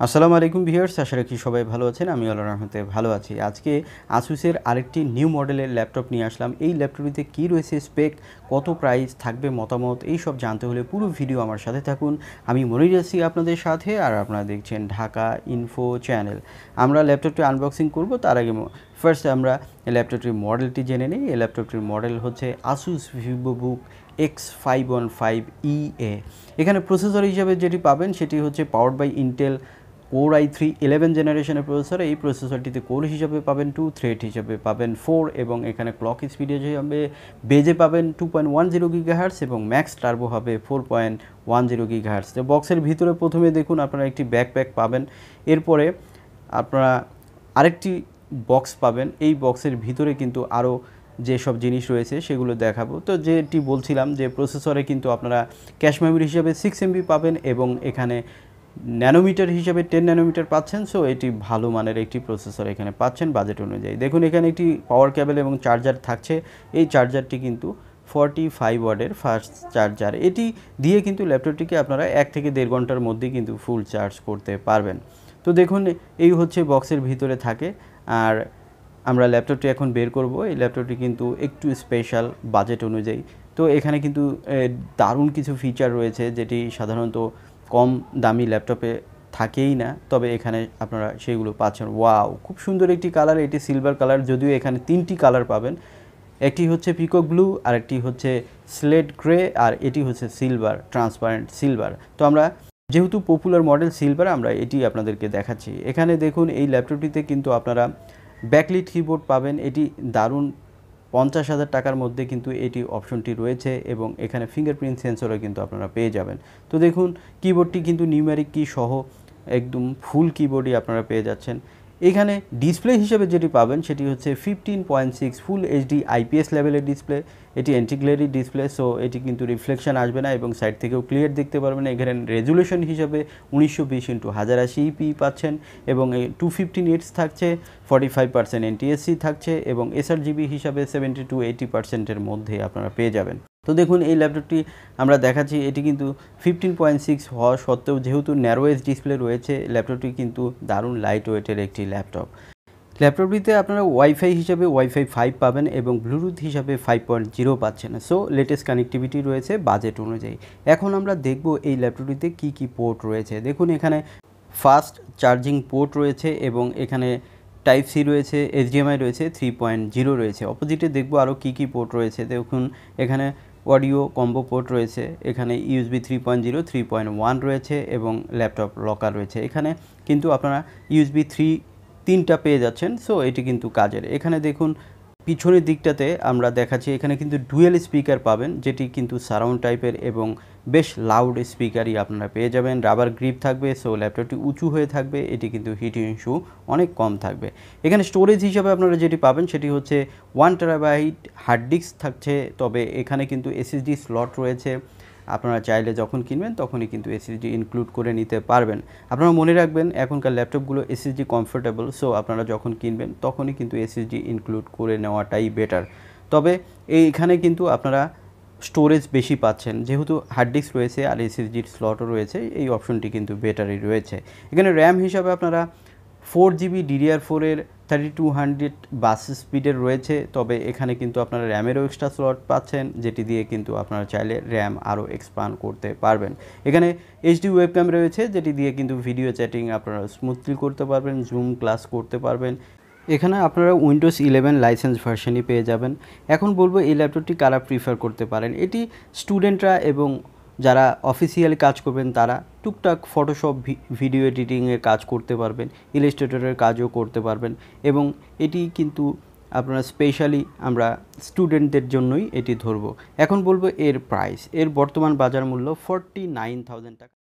আসসালামু আলাইকুম ভিউয়ার্স, আশা রাখি সবাই ভালো আছেন। আমি আল্লাহর রহমতে ভালো আছি। আজকে আসুসের আরেকটি নিউ মডেলের ল্যাপটপ নিয়ে আসলাম। এই ল্যাপটপটিতে কী রয়েছে, স্পেক, কত প্রাইস থাকবে, মতামত, এই সব জানতে হলে পুরো ভিডিও আমার সাথে থাকুন। আমি মনির আছি আপনাদের সাথে, আর আপনারা দেখছেন ঢাকা ইনফো চ্যানেল। আমরা ল্যাপটপটি আনবক্সিং করব, তার আগে ফার্স্ট আমরা ল্যাপটপটির মডেলটি জেনে নিই। এই ল্যাপটপটির মডেল হচ্ছে Asus Vivobook x515ea। এখানে প্রসেসর হিসাবে যেটি পাবেন সেটি হচ্ছে powered by Intel core i3 11 জেনারেশনের প্রসেসর। এই প্রসেসরটিতে কোর হিসাবে পাবেন 2, থ্রেড হিসাবে পাবেন 4, এবং এখানে ক্লক স্পিড হিসাবে বেজে পাবেন 2.10 গিগাহার্টজ এবং ম্যাক্স টার্বো হবে 4.10 গিগাহার্টজ। তো বক্সের ভিতরে প্রথমে দেখুন আপনারা একটি ব্যাকপ্যাক পাবেন, এরপরে আপনারা আরেকটি বক্স পাবেন। এই বক্সের ভিতরে কিন্তু আরও যেসব জিনিস রয়েছে সেগুলো দেখাবো। তো যেটি বলছিলাম যে প্রসেসরে কিন্তু আপনারা ক্যাশ মেমোরি হিসাবে 6 MB পাবেন, এবং এখানে ন্যানোমিটার হিসাবে 10 ন্যানোমিটার পাচ্ছেন। সো এটি ভালো মানের একটি প্রসেসর এখানে পাচ্ছেন বাজেট অনুযায়ী। দেখুন এখানে একটি পাওয়ার কেবল এবং চার্জার থাকছে। এই চার্জারটি কিন্তু 45 ওয়াটের ফাস্ট চার্জার। এটি দিয়ে কিন্তু ল্যাপটপটিকে আপনারা 1 থেকে 1.5 ঘন্টার মধ্যেই কিন্তু ফুল চার্জ করতে পারবেন। তো দেখুন এই হচ্ছে বক্সের ভিতরে থাকে। আর আমরা ল্যাপটপটি এখন বের করব। এই ল্যাপটপটি কিন্তু একটু স্পেশাল বাজেট অনুযায়ী। তো এখানে কিন্তু দারুণ কিছু ফিচার রয়েছে যেটি সাধারণত কম দামি ল্যাপটপে থাকেই না, তবে এখানে আপনারা সেগুলো পাচ্ছেন। ওয়াও, খুব সুন্দর একটি কালার, এটি সিলভার কালার। যদিও এখানে 3টি কালার পাবেন, একটি হচ্ছে পিকক ব্লু, আরেকটি হচ্ছে স্লেট গ্রে, আর এটি হচ্ছে সিলভার, ট্রান্সপারেন্ট সিলভার। তো আমরা যেহেতু পপুলার মডেল সিলভার, আমরা এটি আপনাদেরকে দেখাচ্ছি। এখানে দেখুন এই ল্যাপটপটিতে কিন্তু আপনারা ব্যাকলিট কিবোর্ড পাবেন। এটি দারুণ, 50,000 টাকার মধ্যে কিন্তু এটি অপশনটি রয়েছে, এবং এখানে ফিঙ্গারপ্রিন্ট সেন্সরও কিন্তু আপনারা পেয়ে যাবেন। তো দেখুন কিবোর্ডটি কিন্তু নিউমেরিক কি সহ একদম ফুল কিবোর্ডই আপনারা পেয়ে যাচ্ছেন। এখানে ডিসপ্লে হিসেবে যেটি পাবেন সেটি হচ্ছে 15.6 ফুল এইচডি IPS লেভেলের ডিসপ্লে। এটি অ্যান্টিগ্লেরি ডিসপ্লে, সো এটি কিন্তু রিফ্লেকশন আসবে না, এবং সাইড থেকেও ক্লিয়ার দেখতে পারবেন। এখানে রেজুলেশন হিসাবে 1920x1080p পাচ্ছেন, এবং 250 নিটস থাকছে, 45% NTSC থাকছে, এবং sRgb হিসাবে 70 to 80%-এর মধ্যে আপনারা পেয়ে যাবেন। তো দেখুন এই ল্যাপটপটি আমরা দেখাচ্ছি, এটি কিন্তু 15.6 হওয়া সত্ত্বেও যেহেতু ন্যারো এজ ডিসপ্লে রয়েছে, ল্যাপটপটি কিন্তু দারুণ লাইট ওয়েটের একটি ল্যাপটপ। ল্যাপটপটিতে আপনারা ওয়াইফাই হিসাবে ওয়াইফাই 5 পাবেন, এবং ব্লুটুথ হিসাবে 5.0 পাচ্ছেন। সো লেটেস্ট কানেক্টিভিটি রয়েছে বাজেট অনুযায়ী। এখন আমরা দেখব এই ল্যাপটপটিতে কি কি পোর্ট রয়েছে। দেখুন এখানে ফাস্ট চার্জিং পোর্ট রয়েছে, এবং এখানে টাইপ সি রয়েছে, HDMI রয়েছে, 3.0 রয়েছে। অপোজিটে দেখব আরও কি কি পোর্ট রয়েছে। দেখুন এখানে অডিও কম্বো পোর্ট রয়েছে, এখানে USB 3.0, 3.1 রয়েছে, এবং ল্যাপটপ লকার রয়েছে। এখানে কিন্তু আপনারা USB 3টা পেয়ে যাচ্ছেন। সো এটি কিন্তু কাজের। এখানে দেখুন পিছনের দিকটাতে আমরা দেখাচ্ছি, এখানে কিন্তু ডুয়েল স্পিকার পাবেন, যেটি কিন্তু সারাউন্ড টাইপের এবং বেশ লাউড স্পিকারই আপনারা পেয়ে যাবেন। রাবার গ্রিপ থাকবে, সো ল্যাপটপটি উঁচু হয়ে থাকবে, এটি কিন্তু হিটিং ইস্যু অনেক কম থাকবে। এখানে স্টোরেজ হিসাবে আপনারা যেটি পাবেন সেটি হচ্ছে 1 টেরাবাইট হার্ড ডিস্ক থাকছে, তবে এখানে কিন্তু SSD স্লট রয়েছে। আপনারা চাইলে যখন কিনবেন তখনই কিন্তু SSD ইনক্লুড করে নিতে পারবেন। আপনারা মনে রাখবেন এখনকার ল্যাপটপগুলো SSD কমফোর্টেবল, সো আপনারা যখন কিনবেন তখনই কিন্তু SSD ইনক্লুড করে নেওয়াটাই বেটার। তবে এইখানে কিন্তু আপনারা স্টোরেজ বেশি পাচ্ছেন, যেহেতু হার্ড ডিস্ক রয়েছে আর SSD স্লটও রয়েছে, এই অপশনটি কিন্তু বেটারই রয়েছে। এখানে র্যাম হিসাবে আপনারা 4GB DDR4-এর 3200 বাস স্পিডের রয়েছে, তবে এখানে কিন্তু আপনারা র্যামেরও এক্সট্রা স্লট পাচ্ছেন, যেটি দিয়ে কিন্তু আপনারা চাইলে র্যাম আরও এক্সপান্ড করতে পারবেন। এখানে HD ওয়েবক্যাম রয়েছে, যেটি দিয়ে কিন্তু ভিডিও চ্যাটিং আপনারা স্মুথলি করতে পারবেন, জুম ক্লাস করতে পারবেন। এখানে আপনারা উইন্ডোজ 11 লাইসেন্স ভার্সনই পেয়ে যাবেন। এখন বলবো এই ল্যাপটপটি কারা প্রিফার করতে পারেন। এটি স্টুডেন্টরা এবং যারা অফিসিয়ালি কাজ করবেন তারা টুকটাক ফটোশপ ভিডিও এডিটিংয়ের কাজ করতে পারবেন, ইলাস্ট্রেটরের কাজও করতে পারবেন, এবং এটি কিন্তু আপনারা স্পেশালি আমরা স্টুডেন্টদের জন্যই এটি ধরবো। এখন বলবো এর প্রাইস। এর বর্তমান বাজার মূল্য 49,000 টাকা।